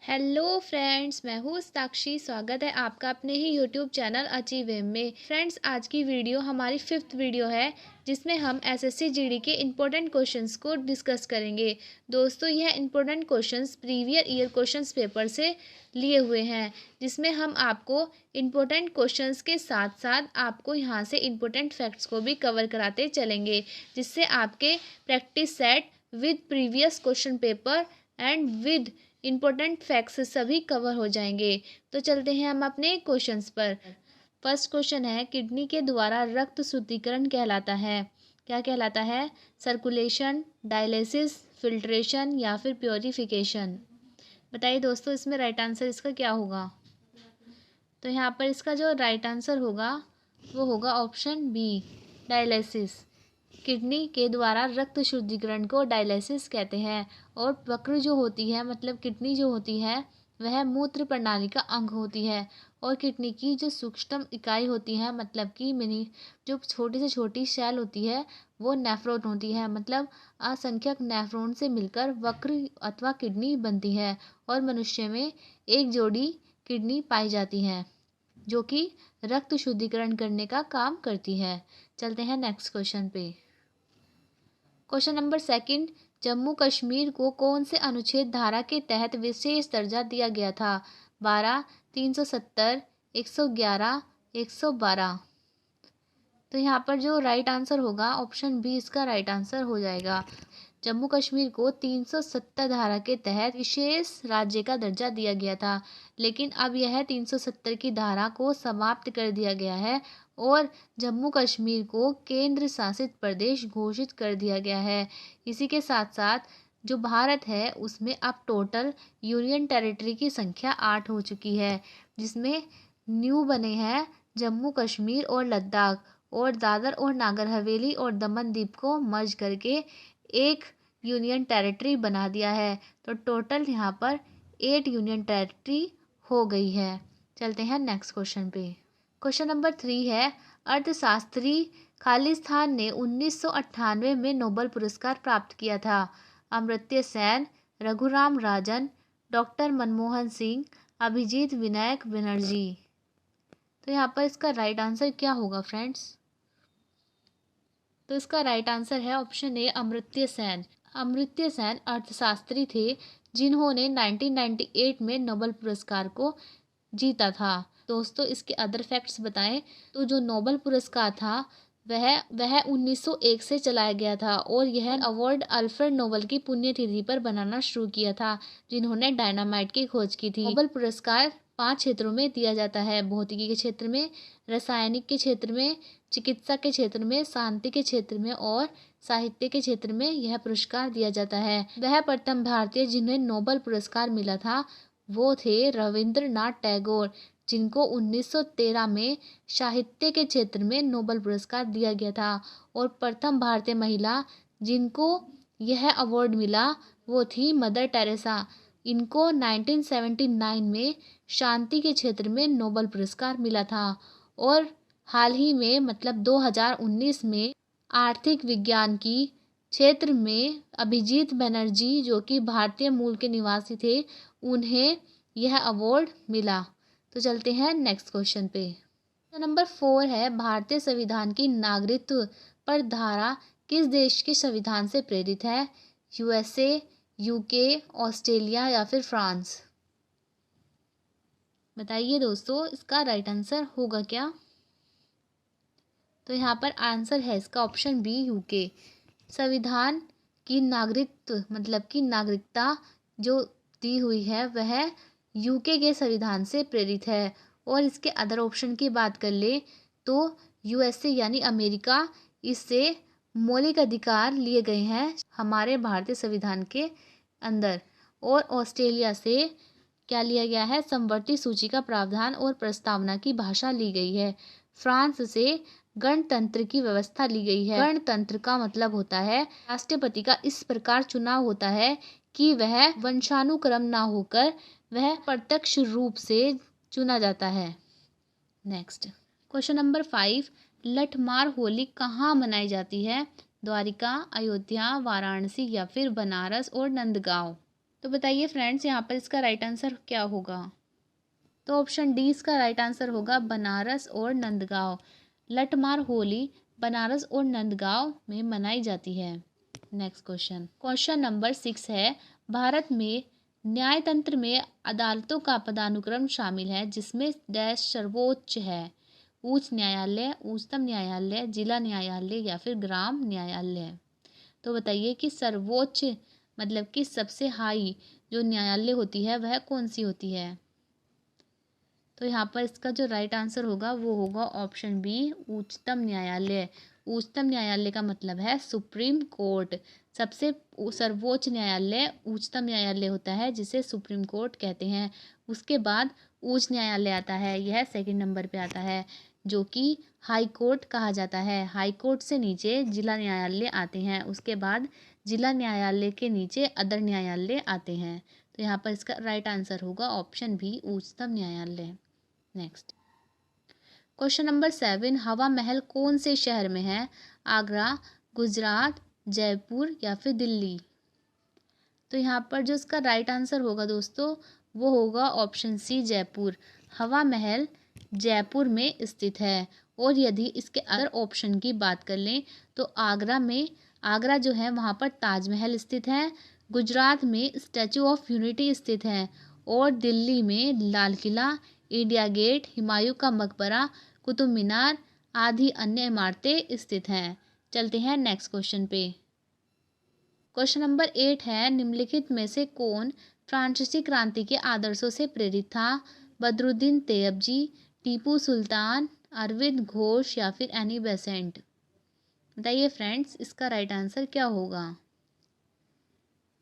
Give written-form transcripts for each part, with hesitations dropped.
Hello friends, मैं हूँ साक्षी। स्वागत है आपका अपने ही यूट्यूब चैनल अचीव एम में। फ्रेंड्स, आज की वीडियो हमारी 5th वीडियो है जिसमें हम एसएससी जीडी के इम्पोर्टेंट क्वेश्चंस को डिस्कस करेंगे। दोस्तों, यह important questions previous year questions paper से लिए हुए हैं, जिसमें हम आपको इम्पोर्टेंट क्वेश्चंस के साथ साथ आपको यहाँ से इम्पोर्टेंट फैक्ट्स को भी कवर कराते चलेंगे, जिससे आपके practice set with previous question paper and with important facts सभी कवर हो जाएंगे। तो चलते हैं हम अपने क्वेश्चंस पर। फर्स्ट क्वेश्चन है, किडनी के द्वारा रक्त शुद्धिकरण कहलाता है। क्या कहलाता है? सर्कुलेशन, डायलिसिस, फिल्ट्रेशन या फिर प्योरिफिकेशन। बताइए दोस्तों, इसमें राइट आंसर इसका क्या होगा? तो यहाँ पर इसका जो राइट आंसर होगा वो होगा ऑप्शन बी, डायलिसिस। किडनी के द्वारा रक्त शुद्धिकरण को डायलिसिस कहते हैं। और वक्र जो होती है, मतलब किडनी जो होती है, वह मूत्र प्रणाली का अंग होती है। और किडनी की जो सूक्ष्म इकाई होती है, मतलब कि मिनी जो छोटी से छोटी सेल होती है, वो नेफ्रॉन होती है। मतलब असंख्यक नेफ्रॉन से मिलकर वक्र अथवा किडनी बनती है। और मनुष्य में एक जोड़ी किडनी पाई जाती है जो कि रक्त शुद्धिकरण करने का काम करती है। चलते हैं नेक्स्ट क्वेश्चन पे। क्वेश्चन नंबर 2, जम्मू कश्मीर को कौन से अनुच्छेद धारा के तहत विशेष दर्जा दिया गया था? 12, 370, 111, 112। तो यहाँ पर जो राइट आंसर होगा ऑप्शन बी इसका राइट आंसर हो जाएगा। जम्मू कश्मीर को 370 धारा के तहत विशेष राज्य का दर्जा दिया गया था, लेकिन अब यह 370 की धारा को समाप्त कर दिया गया है और जम्मू कश्मीर को केंद्र शासित प्रदेश घोषित कर दिया गया है। इसी के साथ साथ जो भारत है उसमें अब टोटल यूनियन टेरिटरी की संख्या 8 हो चुकी है, जिसमें न्यू बने हैं जम्मू कश्मीर और लद्दाख, और दादर और नागर हवेली और दमन दीव को मर्ज करके एक यूनियन टेरिटरी बना दिया है। तो टोटल यहाँ पर 8 यूनियन टेरिटरी हो गई है। चलते हैं नेक्स्ट क्वेश्चन पे। क्वेश्चन नंबर 3 है, अर्थशास्त्री खालिस्तान ने 1998 में नोबेल पुरस्कार प्राप्त किया था। अमर्त्य सेन, रघुराम राजन, डॉक्टर मनमोहन सिंह, अभिजीत विनायक बनर्जी। तो यहाँ पर इसका राइट आंसर क्या होगा फ्रेंड्स? तो इसका राइट आंसर है ऑप्शन ए, अमर्त्य सेन। अमर्त्य सेन अर्थशास्त्री थे जिन्होंने 1998 में नोबेल पुरस्कार को जीता था। दोस्तों, इसके अदर फैक्ट्स बताएं तो जो नोबेल पुरस्कार था वह 1901 से चलाया गया था, और यह अवार्ड अल्फ्रेड नोबेल की पुण्यतिथि पर बनाना शुरू किया था, जिन्होंने डायनामाइट की खोज की थी। नोबेल पुरस्कार 5 क्षेत्रों में दिया जाता है: भौतिकी के क्षेत्र में, रासायनिक के क्षेत्र में, चिकित्सा के क्षेत्र में, शांति के क्षेत्र में और साहित्य के क्षेत्र में यह पुरस्कार दिया जाता है। वह प्रथम भारतीय जिन्हें नोबेल पुरस्कार मिला था वो थे रविंद्रनाथ टैगोर, जिनको 1913 में साहित्य के क्षेत्र में नोबेल पुरस्कार दिया गया था। और प्रथम भारतीय महिला जिनको यह अवार्ड मिला वो थी मदर टेरेसा। इनको 1979 में शांति के क्षेत्र में नोबेल पुरस्कार मिला था। और हाल ही में, मतलब 2019 में, आर्थिक विज्ञान की क्षेत्र में अभिजीत बनर्जी, जो कि भारतीय मूल के निवासी थे, उन्हें यह अवार्ड मिला। तो चलते हैं नेक्स्ट क्वेश्चन पे। नंबर 4 है, भारतीय संविधान की नागरिकत्व पर धारा किस देश के संविधान से प्रेरित है? यूएसए, यूके, ऑस्ट्रेलिया या फिर फ्रांस। बताइए दोस्तों, इसका राइट आंसर होगा क्या? तो यहाँ पर आंसर है इसका ऑप्शन बी, यूके। संविधान की नागरिकत्व, मतलब कि नागरिकता जो दी हुई है वह यूके के संविधान से प्रेरित है। और इसके अदर ऑप्शन की बात कर ले तो यूएसए यानी अमेरिका, इससे मौलिक अधिकार लिए गए हैं हमारे भारतीय संविधान के अंदर। और ऑस्ट्रेलिया से क्या लिया गया है? समवर्ती सूची का प्रावधान और प्रस्तावना की भाषा ली गई है। फ्रांस से गणतंत्र की व्यवस्था ली गई है। गणतंत्र का मतलब होता है राष्ट्रपति का इस प्रकार चुनाव होता है कि वह वंशानुक्रम ना होकर वह प्रत्यक्ष रूप से चुना जाता है। Next question number 5, Lathmar Holi कहाँ मनाई जाती है? द्वारिका, अयोध्या, वाराणसी या फिर बनारस और नंदगांव। तो बताइए फ्रेंड्स यहाँ पर इसका राइट आंसर क्या होगा। तो ऑप्शन डी इसका राइट आंसर होगा, बनारस और नंदगांव। लठमार होली बनारस और नंदगांव में मनाई जाती है। नेक्स्ट क्वेश्चन नंबर 6 है, भारत में न्यायतंत्र में अदालतों का पदानुक्रम शामिल है जिसमें डैश सर्वोच्च है। उच्च न्यायालय, उच्चतम न्यायालय, जिला न्यायालय या फिर ग्राम न्यायालय। तो बताइए कि सर्वोच्च मतलब कि सबसे हाई जो न्यायालय होती है वह कौन सी होती है। तो यहाँ पर इसका जो राइट आंसर होगा वो होगा ऑप्शन बी, उच्चतम न्यायालय। उच्चतम न्यायालय का मतलब है सुप्रीम कोर्ट। सबसे सर्वोच्च न्यायालय उच्चतम न्यायालय होता है जिसे सुप्रीम कोर्ट कहते हैं। उसके बाद उच्च न्यायालय आता है, यह सेकंड नंबर पे आता है, जो कि हाई कोर्ट कहा जाता है। हाई कोर्ट से नीचे जिला न्यायालय आते हैं, उसके बाद जिला न्यायालय के नीचे अदर न्यायालय आते हैं। तो यहाँ पर इसका राइट आंसर होगा ऑप्शन बी, उच्चतम न्यायालय। नेक्स्ट क्वेश्चन नंबर 7, हवा महल कौन से शहर में है। आगरा, गुजरात, जयपुर या फिर दिल्ली। तो यहाँ पर जो इसका राइट आंसर होगा दोस्तों वो होगा ऑप्शन सी, जयपुर। हवा महल जयपुर में स्थित है। और यदि इसके अदर ऑप्शन की बात कर लें तो आगरा जो है वहाँ पर ताजमहल स्थित है, गुजरात में स्टैचू ऑफ यूनिटी स्थित है और दिल्ली में लाल किला, इंडिया गेट, हुमायूं का मकबरा, कुतुब मीनार आदि अन्य इमारतें स्थित हैं। चलते हैं नेक्स्ट क्वेश्चन पे। क्वेश्चन नंबर 8 है, निम्नलिखित में से कौन फ्रांसीसी क्रांति के आदर्शों से प्रेरित था। बदरुद्दीन तैयबजी, टीपू सुल्तान, अरविंद घोष या फिर एनी बेसेंट। बताइए फ्रेंड्स इसका राइट आंसर क्या होगा।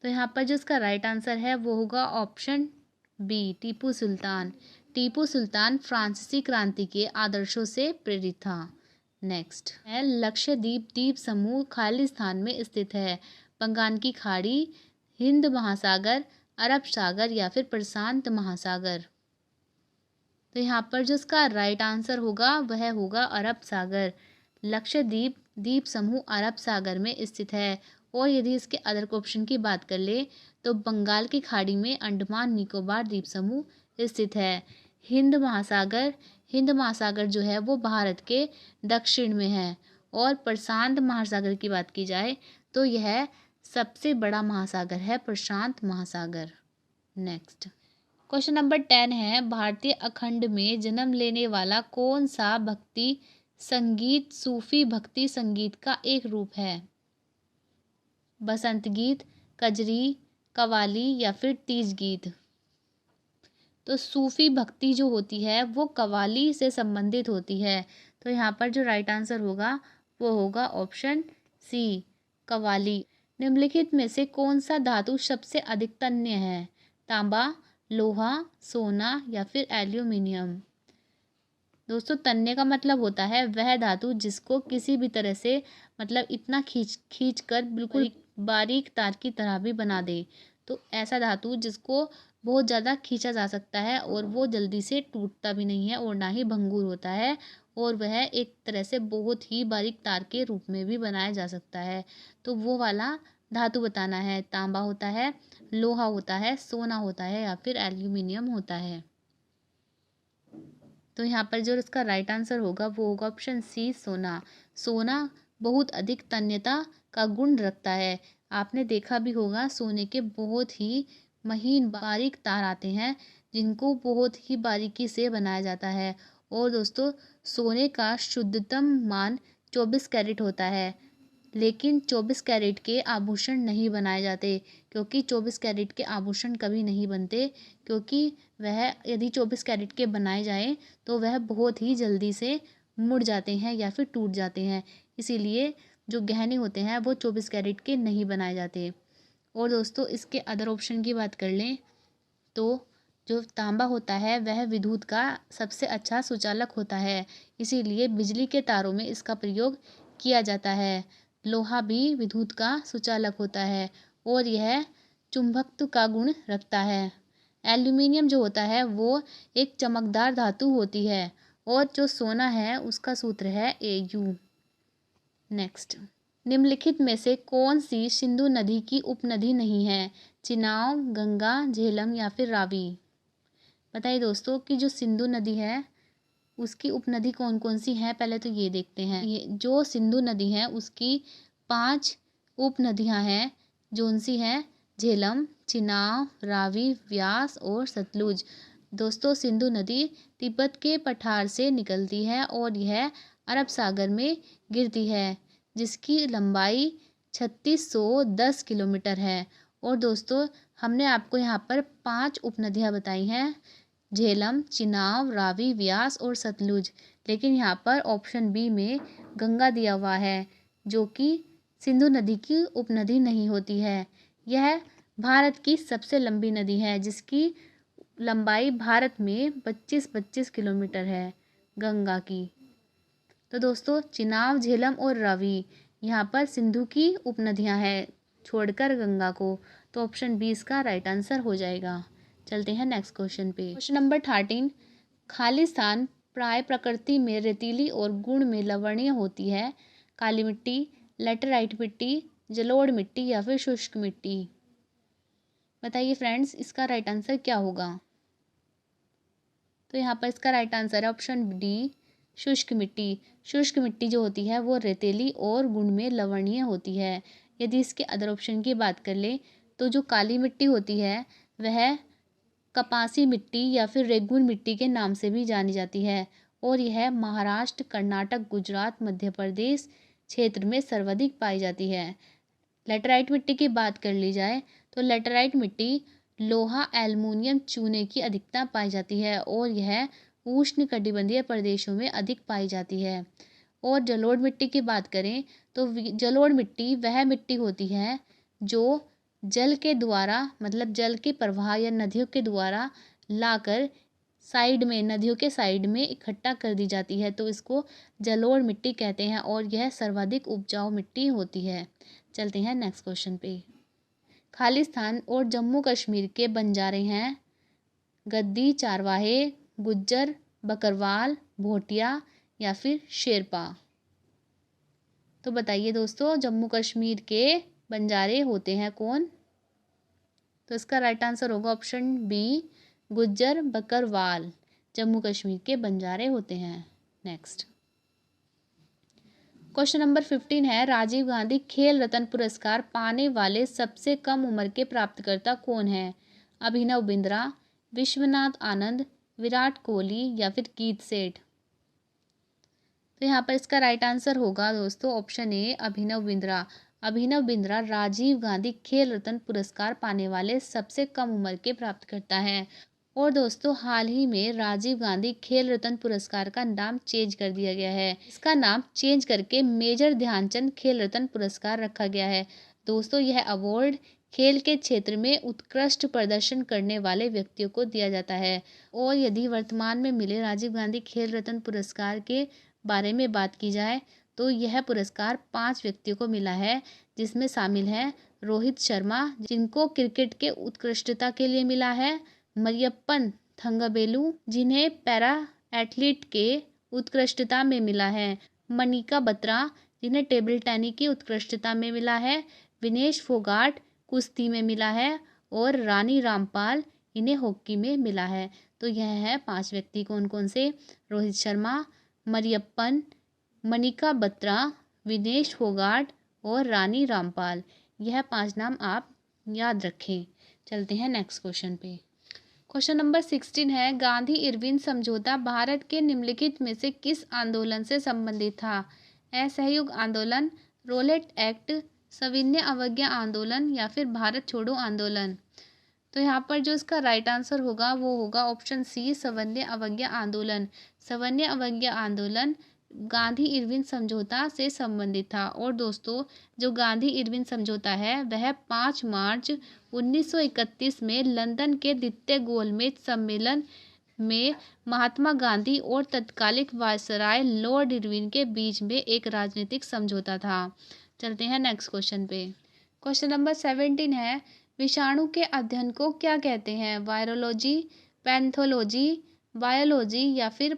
तो यहाँ पर जो इसका राइट आंसर है वो होगा ऑप्शन बी, टीपू सुल्तान। टीपू सुल्तान फ्रांसीसी क्रांति के आदर्शों से प्रेरित था। नेक्स्ट है, लक्षद्वीप द्वीप समूह खालिस्तान में स्थित है। बंगाल की खाड़ी, हिंद महासागर, अरब सागर या फिर प्रशांत महासागर। तो यहाँ पर जो इसका राइट आंसर होगा वह होगा अरब सागर। लक्षद्वीप द्वीप समूह अरब सागर में स्थित है। और यदि इसके अदर ऑप्शन की बात कर ले तो बंगाल की खाड़ी में अंडमान निकोबार द्वीप समूह स्थित है। हिंद महासागर जो है वो भारत के दक्षिण में है। और प्रशांत महासागर की बात की जाए तो यह सबसे बड़ा महासागर है, प्रशांत महासागर। नेक्स्ट क्वेश्चन नंबर 10 है, भारतीय अखंड में जन्म लेने वाला कौन सा भक्ति संगीत सूफी भक्ति संगीत का एक रूप है। बसंत गीत, कजरी, कवाली या फिर तीज गीत। तो सूफी भक्ति जो होती है वो कवाली से संबंधित होती है। तो यहाँ पर जो राइट आंसर होगा वो होगा ऑप्शन सी, कवाली। निम्नलिखित में से कौन सा धातु सबसे अधिक तन्य है। तांबा, लोहा, सोना या फिर एल्यूमिनियम। दोस्तों तन्य का मतलब होता है वह धातु जिसको किसी भी तरह से मतलब इतना खींच कर बिल्कुल बारीक तार की तरह भी बना दे। तो ऐसा धातु जिसको बहुत ज़्यादा खींचा जा सकता है और वो जल्दी से टूटता भी नहीं है और ना ही भंगुर होता है और वह एक तरह से बहुत ही बारीक तार के रूप में भी बनाया जा सकता है। तो वो वाला धातु बताना है। तांबा होता है, लोहा होता है, सोना होता है या फिर एल्यूमिनियम होता है। तो यहाँ पर जो इसका राइट आंसर होगा वो होगा ऑप्शन सी, सोना। सोना बहुत अधिक तन्यता का गुण रखता है। आपने देखा भी होगा सोने के बहुत ही महीन बारीक तार आते हैं जिनको बहुत ही बारीकी से बनाया जाता है। और दोस्तों सोने का शुद्धतम मान 24 कैरेट होता है, लेकिन 24 कैरेट के आभूषण नहीं बनाए जाते क्योंकि 24 कैरेट के आभूषण कभी नहीं बनते, क्योंकि वह यदि 24 कैरेट के बनाए जाएं तो वह बहुत ही जल्दी से मुड़ जाते हैं या फिर टूट जाते हैं। इसीलिए जो गहने होते हैं वो 24 कैरेट के नहीं बनाए जाते। और दोस्तों इसके अदर ऑप्शन की बात कर लें तो जो तांबा होता है वह विद्युत का सबसे अच्छा सुचालक होता है, इसीलिए बिजली के तारों में इसका प्रयोग किया जाता है। लोहा भी विद्युत का सुचालक होता है और यह चुंबकत्व का गुण रखता है। एल्यूमिनियम जो होता है वो एक चमकदार धातु होती है और जो सोना है उसका सूत्र है Au। नेक्स्ट, निम्नलिखित में से कौन सी सिंधु नदी की उपनदी नहीं है। चिनाब, गंगा, झेलम या फिर रावी। बताइए दोस्तों कि जो सिंधु नदी है उसकी उपनदी कौन कौन सी हैं। पहले तो ये देखते हैं। ये जो सिंधु नदी है उसकी 5 उपनदियां हैं, जो सी हैं झेलम, चिनाब, रावी, व्यास और सतलुज। दोस्तों सिंधु नदी तिब्बत के पठार से निकलती है और यह अरब सागर में गिरती है, जिसकी लंबाई 3610 किलोमीटर है। और दोस्तों हमने आपको यहाँ पर 5 उपनदियाँ बताई हैं, झेलम, चिनाब, रावी, व्यास और सतलुज। लेकिन यहाँ पर ऑप्शन बी में गंगा दिया हुआ है, जो कि सिंधु नदी की उपनदी नहीं होती है। यह भारत की सबसे लंबी नदी है, जिसकी लंबाई भारत में 25-25 किलोमीटर है गंगा की। तो दोस्तों चिनाब, झेलम और रावी यहाँ पर सिंधु की उपनदियाँ हैं, छोड़कर गंगा को। तो ऑप्शन बी इसका राइट आंसर हो जाएगा। चलते हैं नेक्स्ट क्वेश्चन पे। क्वेश्चन नंबर 13, खालिस्तान प्राय प्रकृति में रेतीली और गुण में लवणीय होती है। काली मिट्टी, लेटराइट मिट्टी, जलोढ़ मिट्टी या फिर शुष्क मिट्टी। बताइए फ्रेंड्स इसका राइट आंसर क्या होगा। तो यहाँ पर इसका राइट आंसर है ऑप्शन डी, शुष्क मिट्टी। शुष्क मिट्टी जो होती है वो रेतीली और गुण में लवणीय होती है। यदि इसके अदर ऑप्शन की बात कर ले तो जो काली मिट्टी होती है वह कपासी मिट्टी या फिर रेगुन मिट्टी के नाम से भी जानी जाती है, और यह महाराष्ट्र, कर्नाटक, गुजरात, मध्य प्रदेश क्षेत्र में सर्वाधिक पाई जाती है। लेटराइट मिट्टी की बात कर ली जाए तो लेटराइट मिट्टी लोहा, एल्युमिनियम, चूने की अधिकता पाई जाती है और यह उष्ण कटिबंधीय प्रदेशों में अधिक पाई जाती है। और जलोढ़ मिट्टी की बात करें तो जलोढ़ मिट्टी वह मिट्टी होती है जो जल के द्वारा, मतलब जल के प्रवाह या नदियों के द्वारा लाकर साइड में, नदियों के साइड में इकट्ठा कर दी जाती है, तो इसको जलोढ़ मिट्टी कहते हैं और यह सर्वाधिक उपजाऊ मिट्टी होती है। चलते हैं नेक्स्ट क्वेश्चन पे। खालिस्तान और जम्मू कश्मीर के बंजारे हैं गद्दी, चारवाहे, गुज्जर, बकरवाल, भोटिया या फिर शेरपा। तो बताइए दोस्तों जम्मू कश्मीर के बंजारे होते हैं कौन। तो इसका राइट आंसर होगा ऑप्शन बी, गुज्जर, बकरवाल जम्मू कश्मीर के बंजारे होते हैं। नेक्स्ट क्वेश्चन नंबर 15 है, राजीव गांधी खेल रत्न पुरस्कार पाने वाले सबसे कम उम्र के प्राप्तकर्ता कौन है। अभिनव बिंद्रा, विश्वनाथ आनंद, विराट कोहली या फिर कीथ सेठ। तो यहाँ पर इसका राइट आंसर होगा दोस्तों ऑप्शन ए, अभिनव बिंद्रा। अभिनव बिंद्रा राजीव गांधी खेल रत्न पुरस्कार पाने वाले सबसे कम उम्र के प्राप्तकर्ता हैं। और दोस्तों हाल ही में राजीव गांधी खेल रत्न पुरस्कार का नाम चेंज कर दिया गया है। इसका नाम चेंज करके मेजर ध्यानचंद खेल रत्न पुरस्कार रखा गया है। दोस्तों यह अवार्ड खेल के क्षेत्र में उत्कृष्ट प्रदर्शन करने वाले व्यक्तियों को दिया जाता है। और यदि वर्तमान में मिले राजीव गांधी खेल रत्न पुरस्कार के बारे में बात की जाए तो यह पुरस्कार 5 व्यक्तियों को मिला है, जिसमें शामिल है रोहित शर्मा जिनको क्रिकेट के उत्कृष्टता के लिए मिला है, मरियप्पन थंगबेलु जिन्हें पैरा एथलीट के उत्कृष्टता में मिला है, मनिका बत्रा जिन्हें टेबल टेनिस की उत्कृष्टता में मिला है, विनेश फोगाट कुश्ती में मिला है और रानी रामपाल इन्हें हॉकी में मिला है। तो यह है 5 व्यक्ति कौन कौन से, रोहित शर्मा, मरियप्पन, मनिका बत्रा, विनेश फोगाट और रानी रामपाल। यह 5 नाम आप याद रखें। चलते हैं नेक्स्ट क्वेश्चन पे। क्वेश्चन नंबर 16 है, गांधी इरविन समझौता भारत के निम्नलिखित में से किस आंदोलन से संबंधित था। असहयोग आंदोलन, रोलेट एक्ट, सविनय अवज्ञा आंदोलन या फिर भारत छोड़ो आंदोलन। तो यहाँ पर जो इसका राइट आंसर होगा वो होगा ऑप्शन सी, सविनय अवज्ञा आंदोलन। सविनय अवज्ञा आंदोलन गांधी इरविन समझौता से संबंधित था। और दोस्तों जो गांधी इरविन समझौता है वह 5 मार्च 1931 में लंदन के द्वितीय गोलमेज सम्मेलन में महात्मा गांधी और तत्कालिक वायसराय लॉर्ड इरविन के बीच में एक राजनीतिक समझौता था। चलते हैं नेक्स्ट क्वेश्चन पे। क्वेश्चन नंबर 17 है, विषाणु के अध्ययन को क्या कहते हैं। वायरोलॉजी, पैथोलॉजी, बायोलॉजी या फिर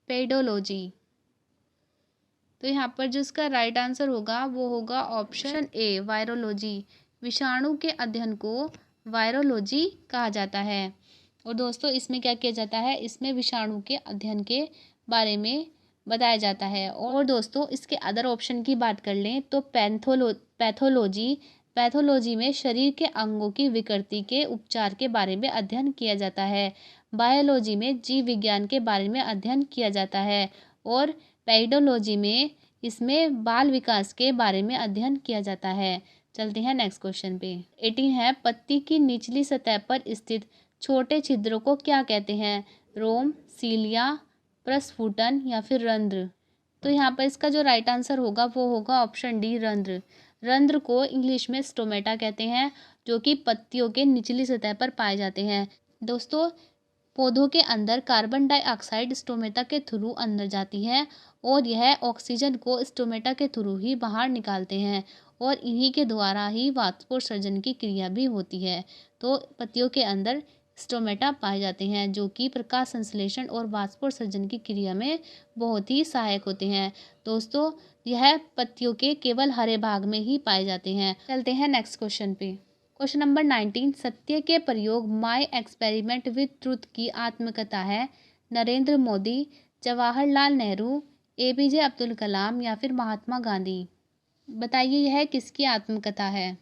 पेडोलॉजी। तो यहाँ पर जो इसका राइट आंसर होगा वो होगा ऑप्शन ए, वायरोलॉजी। विषाणु के अध्ययन को वायरोलॉजी कहा जाता है। और दोस्तों इसमें क्या किया जाता है, इसमें विषाणु के अध्ययन के बारे में बताया जाता है। और दोस्तों इसके अदर ऑप्शन की बात कर लें तो पैथोलॉजी में शरीर के अंगों की विकृति के उपचार के बारे में अध्ययन किया जाता है। बायोलॉजी में जीव विज्ञान के बारे में अध्ययन किया जाता है। और पेडोलॉजी में इसमें बाल विकास के बारे में अध्ययन किया जाता है। चलते हैं नेक्स्ट क्वेश्चन पे। 18 है, पत्ती की निचली सतह पर स्थित छोटे छिद्रों को क्या कहते हैं? रोम, सीलिया, प्रस्फुटन या फिर रंध्र। तो यहाँ पर इसका जो राइट आंसर होगा वो होगा ऑप्शन डी, रंध्र। रंध्र को इंग्लिश में स्टोमेटा कहते हैं, जो कि पत्तियों के निचली सतह पर पाए जाते हैं। दोस्तों पौधों के अंदर कार्बन डाइऑक्साइड स्टोमेटा के थ्रू अंदर जाती है और यह ऑक्सीजन को स्टोमेटा के थ्रू ही बाहर निकालते हैं और इन्हीं के द्वारा ही वाष्पोत्सर्जन की क्रिया भी होती है। तो पत्तियों के अंदर स्टोमेटा पाए जाते हैं जो कि प्रकाश संश्लेषण और वाष्पोत्सर्जन की क्रिया में बहुत ही सहायक होते हैं। दोस्तों यह पत्तियों के केवल हरे भाग में ही पाए जाते हैं। चलते हैं नेक्स्ट क्वेश्चन पे। क्वेश्चन नंबर 19, सत्य के प्रयोग माय एक्सपेरिमेंट विद ट्रुथ की आत्मकथा है? नरेंद्र मोदी, जवाहरलाल नेहरू, एपीजे अब्दुल कलाम या फिर महात्मा गांधी। बताइए यह किसकी आत्मकथा है?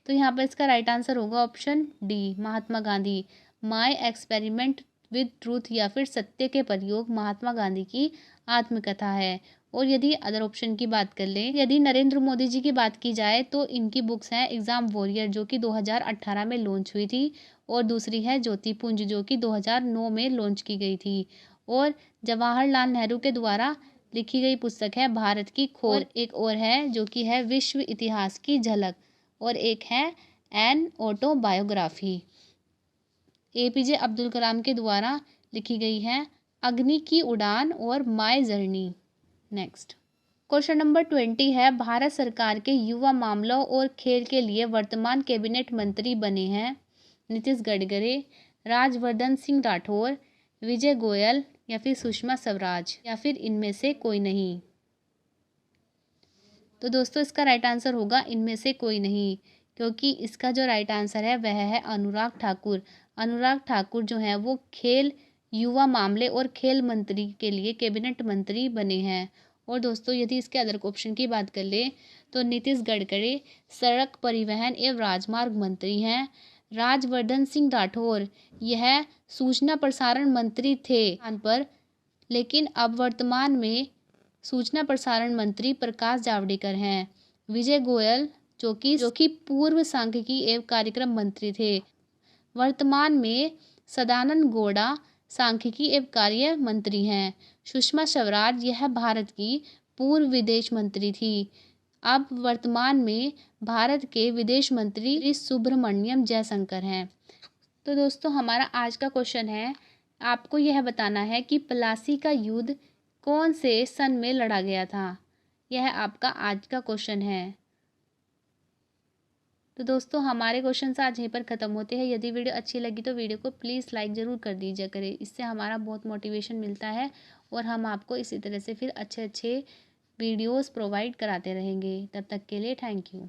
तो यहाँ पर इसका राइट आंसर होगा option D, Mahatma Gandhi. My experiment with truth या फिर सत्य के प्रयोग महात्मा गांधी की आत्मकथा है। और यदि अदर ऑप्शन की बात कर लें, यदि नरेंद्र मोदी जी की बात की जाए तो इनकी बुक्स हैं एग्ज़ाम वॉरियर जो कि 2018 में लॉन्च हुई थी, और दूसरी है ज्योतिपुंज जो कि 2009 में लॉन्च की गई थी। और जवाहरलाल नेहरू के द्वारा लिखी गई पुस्तक है भारत की खोज। एक और है जो कि है विश्व इतिहास की झलक, और एक है an autobiography. APJ Abdul Kalam के द्वारा लिखी गई है अग्नि की उड़ान और my journey. Next question number 20 है, भारत सरकार के युवा मामलों और खेल के लिए वर्तमान कैबिनेट मंत्री बने हैं? नीतीश गडकरी, राजवर्धन सिंह राठौर, विजय गोयल या फिर सुषमा स्वराज या फिर इनमें से कोई नहीं। तो दोस्तों इसका राइट आंसर होगा इनमें से कोई नहीं, क्योंकि इसका जो राइट आंसर है वह है अनुराग ठाकुर। अनुराग ठाकुर जो है वो खेल, युवा मामले और खेल मंत्री के लिए कैबिनेट मंत्री बने हैं। और दोस्तों यदि इसके अदर ऑप्शन की बात कर ले तो नीतीश गडकरी सड़क परिवहन एवं राजमार्ग मंत्री हैं। राजवर्धन सिंह राठौर यह सूचना प्रसारण मंत्री थे पर, लेकिन अब वर्तमान में सूचना प्रसारण मंत्री प्रकाश जावड़ेकर हैं। विजय गोयल जो कि पूर्व सांख्यिकी एवं कार्यक्रम मंत्री थे। वर्तमान में सदानंद गौड़ा सांख्यिकी एवं कार्य मंत्री हैं। सुषमा स्वराज यह भारत की पूर्व विदेश मंत्री थी। अब वर्तमान में भारत के विदेश मंत्री सुब्रमण्यम जयशंकर हैं। तो दोस्तों हमारा आज का क्वेश्चन है, आपको यह बताना है कि प्लासी का युद्ध कौन से सन में लड़ा गया था। यह आपका आज का क्वेश्चन है। तो दोस्तों हमारे क्वेश्चन आज यहीं पर ख़त्म होते हैं। यदि वीडियो अच्छी लगी तो वीडियो को प्लीज़ लाइक ज़रूर कर दीजिए करें, इससे हमारा बहुत मोटिवेशन मिलता है और हम आपको इसी तरह से फिर अच्छे अच्छे वीडियोस प्रोवाइड कराते रहेंगे। तब तक के लिए थैंक यू।